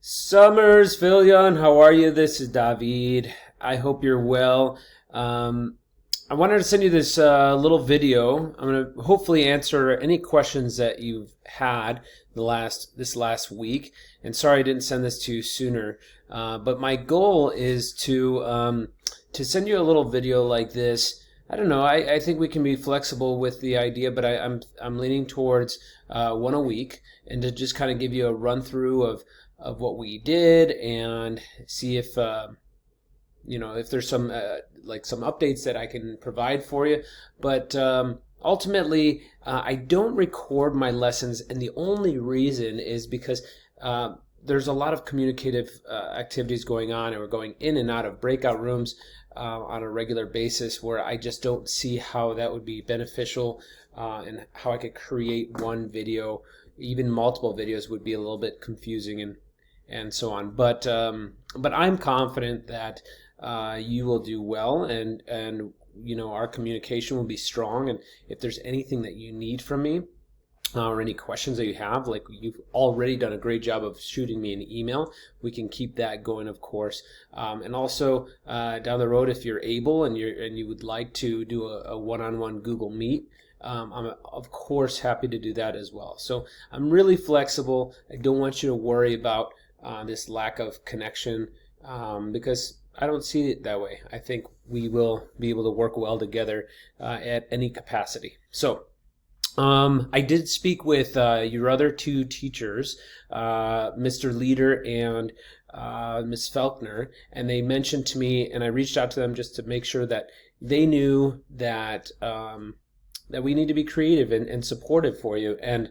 Summers, Philion, how are you? This is David. I hope you're well. I wanted to send you this little video. I'm going to hopefully answer any questions that you've had this last week. And sorry I didn't send this to you sooner. But my goal is to send you a little video like this. I don't know. I think we can be flexible with the idea, but I'm leaning towards one a week, and to just kind of give you a run through of what we did and see if if there's some some updates that I can provide for you. But ultimately, I don't record my lessons, and the only reason is because there's a lot of communicative activities going on, and we're going in and out of breakout rooms on a regular basis, where I just don't see how that would be beneficial, and how I could create one video. Even multiple videos would be a little bit confusing and so on. But I'm confident that you will do well, and our communication will be strong. And if there's anything that you need from me, or any questions that you have, like you've already done a great job of shooting me an email, we can keep that going, of course. And also down the road, if you're able and you would like to do a one-on-one Google Meet, I'm of course happy to do that as well. So I'm really flexible. I don't want you to worry about this lack of connection, because I don't see it that way. I think we will be able to work well together at any capacity. So I did speak with your other two teachers, Mr. Leader and Ms. Felkner, and they mentioned to me, and I reached out to them just to make sure that they knew that that we need to be creative and supportive for you. And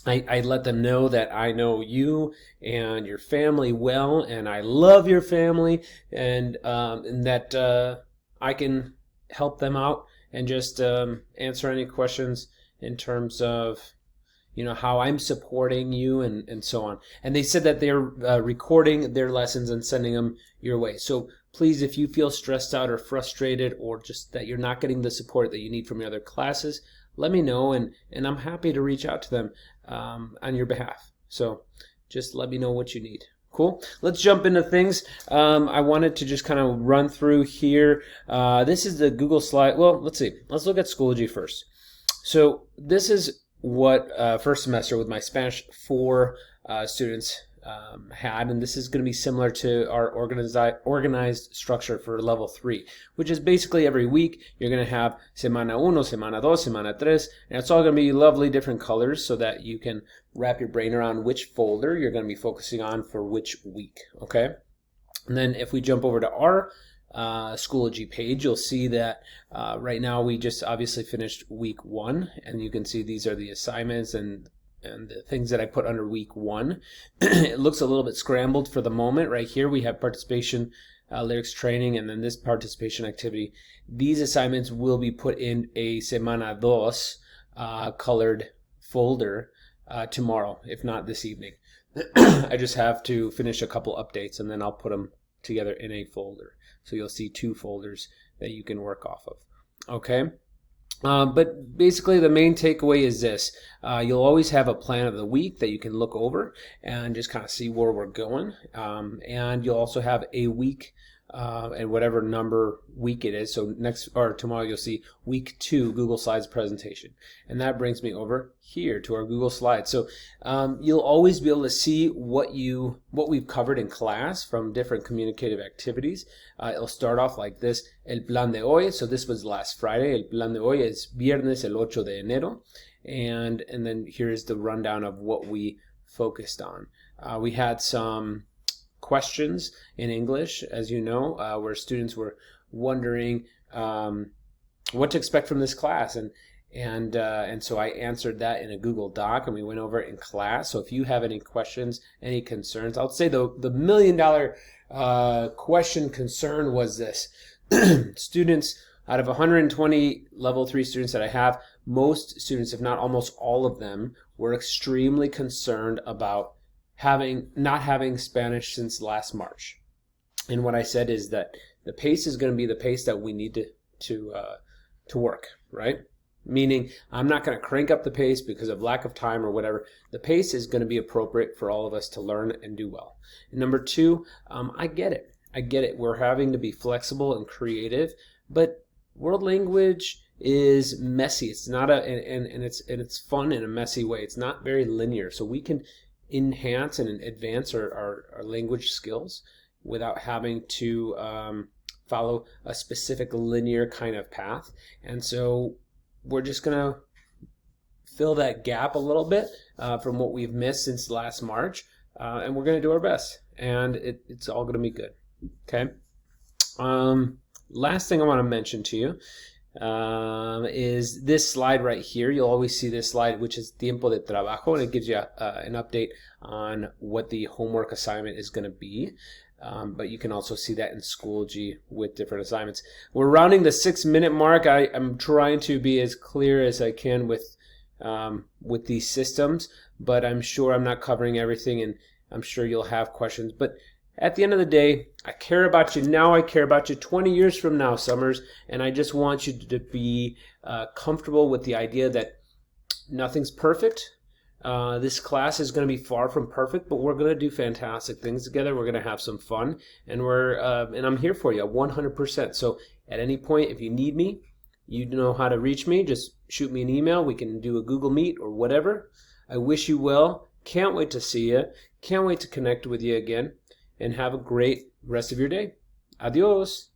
I let them know that I know you and your family well, and I love your family, and that I can help them out and just answer any questions in terms of how I'm supporting you and so on. And they said that they're recording their lessons and sending them your way. So please, if you feel stressed out or frustrated, or just that you're not getting the support that you need from your other classes, let me know, and I'm happy to reach out to them on your behalf. So just let me know what you need. Cool. Let's jump into things. I wanted to just kind of run through here. This is the Google slide. Well, let's see. Let's look at Schoology first. So this is what first semester with my Spanish 4 students had, and this is going to be similar to our organized structure for level 3, which is basically every week you're going to have semana 1, semana 2, semana 3, and it's all going to be lovely different colors so that you can wrap your brain around which folder you're going to be focusing on for which week. Okay, and then if we jump over to our Schoology page, you'll see that right now we just obviously finished week 1, and you can see these are the assignments and the things that I put under week 1. It looks a little bit scrambled for the moment. Right here we have participation, lyrics training, and then this participation activity. These assignments will be put in a semana 2 colored folder tomorrow, if not this evening. I just have to finish a couple updates, and then I'll put them together in a folder. So you'll see 2 folders that you can work off of. Okay? But basically the main takeaway is this. You'll always have a plan of the week that you can look over and just kind of see where we're going. And you'll also have a week and whatever number week it is. So tomorrow you'll see week 2 Google Slides presentation. And that brings me over here to our Google Slides. So you'll always be able to see what we've covered in class from different communicative activities. It'll start off like this: El plan de hoy. So this was last Friday. El plan de hoy es viernes el 8 de enero. And then here's the rundown of what we focused on. We had some questions in English, as you know, where students were wondering what to expect from this class, and so I answered that in a Google Doc, and we went over it in class. So if you have any questions, any concerns, I'll say the $1 million question concern was this: students, out of 120 level 3 students that I have, most students, if not almost all of them, were extremely concerned about not having Spanish since last March. And what I said is that the pace is going to be the pace that we need to work, right? Meaning, I'm not going to crank up the pace because of lack of time or whatever. The pace is going to be appropriate for all of us to learn and do well. And number two, I get it. I get it. We're having to be flexible and creative, but world language is messy. It's not and it's fun in a messy way. It's not very linear. So we can enhance and advance our language skills without having to follow a specific linear kind of path. And so we're just going to fill that gap a little bit from what we've missed since last March, and we're going to do our best, and it's all going to be good. Okay. Last thing I want to mention to you is this slide right here. You'll always see this slide, which is tiempo de trabajo, and it gives you an update on what the homework assignment is going to be. But you can also see that in Schoology with different assignments. We're rounding the 6-minute mark. I'm trying to be as clear as I can with these systems, but I'm sure I'm not covering everything, and I'm sure you'll have questions. But at the end of the day, I care about you now. I care about you 20 years from now, Summers, and I just want you to be comfortable with the idea that nothing's perfect. This class is going to be far from perfect, but we're going to do fantastic things together. We're going to have some fun, and and I'm here for you 100%. So at any point, if you need me, you know how to reach me. Just shoot me an email. We can do a Google Meet or whatever. I wish you well. Can't wait to see you. Can't wait to connect with you again, and have a great rest of your day. Adios.